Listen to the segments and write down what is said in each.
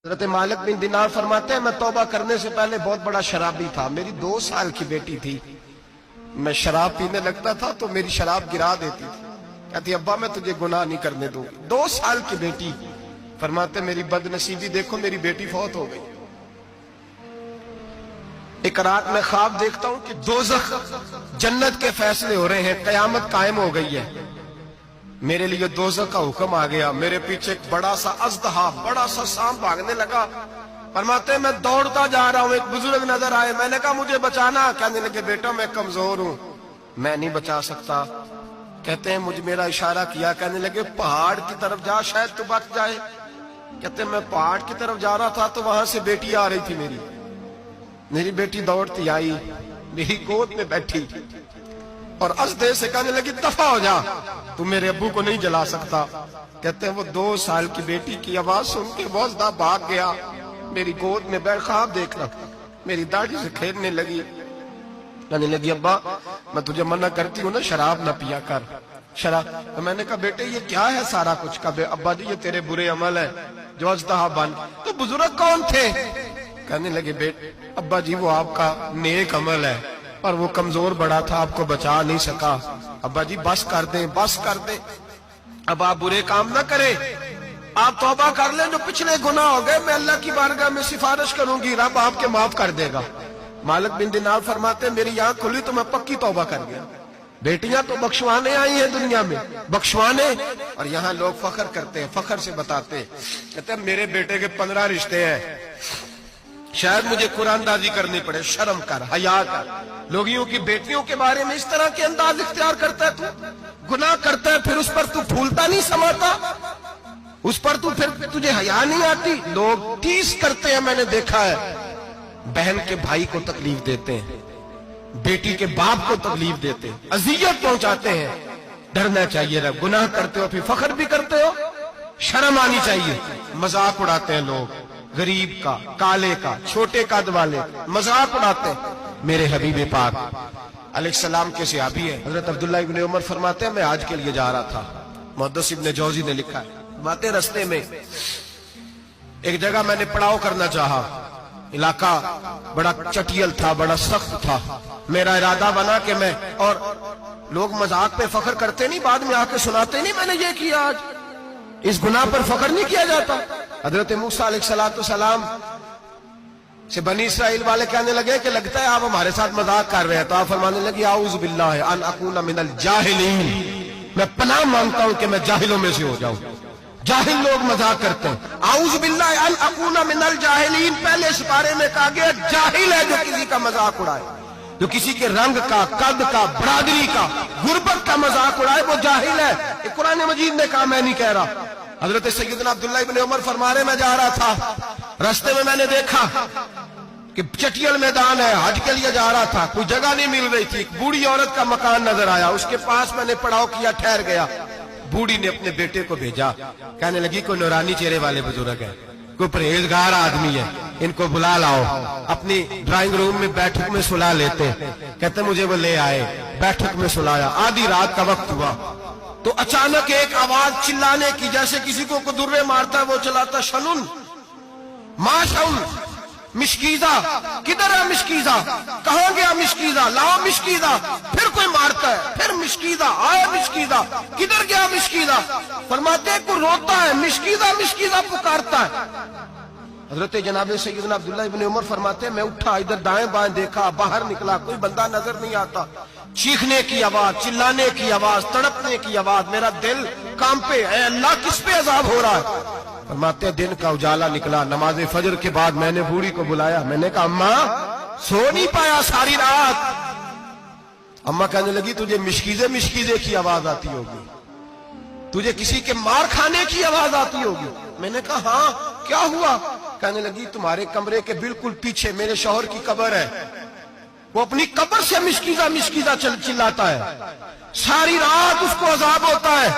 حضرت مالک بن دینار فرماتے ہیں میں توبہ کرنے سے پہلے بہت بڑا شرابی تھا. میری 2 سال کی بیٹی تھی. میں شراب پینے لگتا تھا تو میری شراب گرا دیتی تھی. کہتی ابا میں تجھے گناہ نہیں کرنے دوں گی. 2 سال کی بیٹی. فرماتے میری بد نصیبی دیکھو میری بیٹی فوت ہو گئی. ایک رات میں خواب دیکھتا ہوں کہ دوزخ جنت کے فیصلے ہو رہے ہیں, قیامت قائم ہو گئی ہے. میرے لیے دوزخ کا حکم آ گیا. میرے پیچھے ایک بڑا سا اژدہا, بڑا سا سانپ بھاگنے لگا. فرماتے ہیں میں دوڑتا جا رہا ہوں, ایک بزرگ نظر آئے. میں نے کہا مجھے بچانا. کہنے لگے بیٹا میں کمزور ہوں, میں نہیں بچا سکتا. کہتے ہیں مجھے میرا اشارہ کیا. کہنے لگے پہاڑ کی طرف جا شاید تو بچ جائے. کہتے ہیں میں پہاڑ کی طرف جا رہا تھا تو وہاں سے بیٹی آ رہی تھی. میری بیٹی دوڑتی آئی, میری گود میں بیٹھی اور ازدے سے کہنے لگی دفع ہو جا, تو میرے ابو کو نہیں جلا سکتا. کہتے ہیں وہ 2 سال کی بیٹی کی آواز سن کے وہ ازدہ بھاگ گیا. میری گود میں بیٹھ خواب دیکھ رہا, میری داڑھی سے کھیلنے لگی. کہنے لگی ابا میں تجھے منع کرتی ہوں نا شراب نہ پیا کر. شراب. تو میں نے کہا بیٹے یہ کیا ہے سارا کچھ. کہا ابا جی یہ تیرے برے عمل ہے جو ازدہا بن. تو بزرگ کون تھے؟ کہنے لگے بیٹے ابا جی وہ آپ کا نیک عمل ہے اور وہ کمزور بڑا تھا, آپ کو بچا نہیں سکا. ابا جی بس کر دیں, بس کر دیں. اب آپ برے کام نہ کریں, آپ توبہ کر لیں. جو پچھلے گناہ ہو گئے میں اللہ کی بارگاہ میں سفارش کروں گی, رب آپ کے معاف کر دے گا. مالک بن دینار فرماتے ہیں میری آنکھ کھلی تو میں پکی توبہ کر گیا. بیٹیاں تو بخشوانے آئی ہیں دنیا میں, بخشوانے. اور یہاں لوگ فخر کرتے ہیں, فخر سے بتاتے ہیں. کہتے ہیں میرے بیٹے کے 15 رشتے ہیں, شاید مجھے قرآن دازی کرنی پڑے. شرم کر, حیا کر. لوگیوں کی بیٹیوں کے بارے میں اس طرح کے انداز اختیار کرتا ہے. تو گناہ کرتا ہے پھر اس پر تو پھولتا نہیں سماتا, اس پر تو پھر تجھے حیا نہیں آتی. لوگ ٹیس کرتے ہیں, میں نے دیکھا ہے. بہن کے بھائی کو تکلیف دیتے ہیں, بیٹی کے باپ کو تکلیف دیتے ہیں, اذیت پہنچاتے ہیں. ڈرنا چاہیے. رہا گناہ کرتے ہو پھر فخر بھی کرتے ہو, شرم آنی چاہیے. مذاق اڑاتے ہیں لوگ, غریب کا, کالے کا, چھوٹے قد والے, مذاق اڑاتے ہیں. میرے حبیب پاک علیہ السلام کے صحابی ہیں حضرت عبداللہ ابن عمر فرماتے ہیں میں آج کے لیے جا رہا تھا. محدث ابن جوزی نے لکھا ہے باتیں رستے میں ایک جگہ میں نے پڑاؤ کرنا چاہا. علاقہ بڑا چٹیل تھا, بڑا سخت تھا. میرا ارادہ بنا کہ میں, اور لوگ مذاق پہ فخر کرتے نہیں, بعد میں آ کے سناتے نہیں میں نے یہ کیا. آج اس گناہ پر فخر نہیں کیا جاتا. حضرت موسیٰ علیہ السلام سے بنی اسرائیل والے کہنے لگے کہ لگتا ہے آپ ہمارے ساتھ مذاق کر رہے ہیں. تو آپ فرمانے لگے اعوذ باللہ ان اکون من الجاہلین, میں پناہ مانگتا ہوں کہ میں جاہلوں میں سے ہو جاؤں. جاہل لوگ مذاق کرتے ہیں. اعوذ باللہ ان اکون من الجاہلین پہلے سپارے میں کہا گیا جاہل ہے جو کسی کا مذاق اڑائے, جو کسی کے رنگ کا, قد کا, برادری کا, غربت کا مذاق اڑائے وہ جاہل ہے. قرآن مجید نے کہا, میں نہیں کہہ رہا. حضرت سیدنا عبداللہ ابن عمر فرما رہے میں جا رہا تھا, رستے میں نے دیکھا کہ چٹیل میدان ہے, حج کے لیے جا رہا تھا, کوئی جگہ نہیں مل رہی تھی. ایک بوڑھی عورت کا مکان نظر آیا, اس کے پاس میں نے پڑاؤ کیا, ٹھہر گیا. بوڑھی نے اپنے بیٹے کو بھیجا, کہنے لگی کوئی نورانی چہرے والے بزرگ ہے, کوئی پرہیزگار آدمی ہے, ان کو بلا لاؤ. اپنی ڈرائنگ روم میں بیٹھک میں سلا لیتے. کہتے مجھے وہ لے آئے, بیٹھک میں سلایا. آدھی رات کا وقت ہوا تو اچانک ایک آواز چلانے کی, جیسے کسی کو درے مارتا ہے وہ چلاتا, شنن ما شن مشکیزہ. کدھر ہے مشکیزہ, کہاں گیا مشکیزہ, لاؤ مشکیزہ. پھر کوئی مارتا ہے, پھر مشکیزہ, آیا مشکیزہ, کدھر گیا مشکیزہ. فرماتے ہیں کوئی روتا ہے, مشکیزہ مشکیزہ پکارتا ہے. حضرت جناب سیدنا عبداللہ ابن عمر فرماتے ہیں میں اٹھا, ادھر دائیں بائیں دیکھا, باہر نکلا, کوئی بندہ نظر نہیں آتا. چیخنے کی آواز, چلانے کی آواز, تڑپنے کی آواز. میرا دل کانپے, اے اللہ کس پہ عذاب ہو رہا ہے. فرماتے ہیں دن کا اجالا نکلا, نماز فجر کے بعد میں نے بوڑھی کو بلایا. میں نے کہا اماں سو نہیں پایا ساری رات. اماں کہنے لگی تجھے مشکیزے کی آواز آتی ہوگی, تجھے کسی کے مار کھانے کی آواز آتی ہوگی. میں نے کہا ہاں کیا ہوا. کہنے لگی تمہارے کمرے کے بالکل پیچھے میرے شوہر کی قبر ہے, وہ اپنی قبر سے مشکیزہ چلاتا ہے. ساری رات اس کو عذاب ہوتا ہے.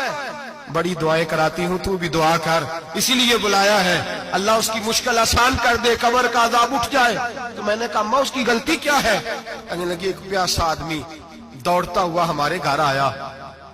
بڑی دعائیں کراتی ہوں, تو بھی دعا کر, اسی لیے بلایا ہے, اللہ اس کی مشکل آسان کر دے, قبر کا عذاب اٹھ جائے. تو میں نے کہا اماں اس کی غلطی کیا ہے. کہنے لگی ایک پیاسا آدمی دوڑتا ہوا ہمارے گھر آیا,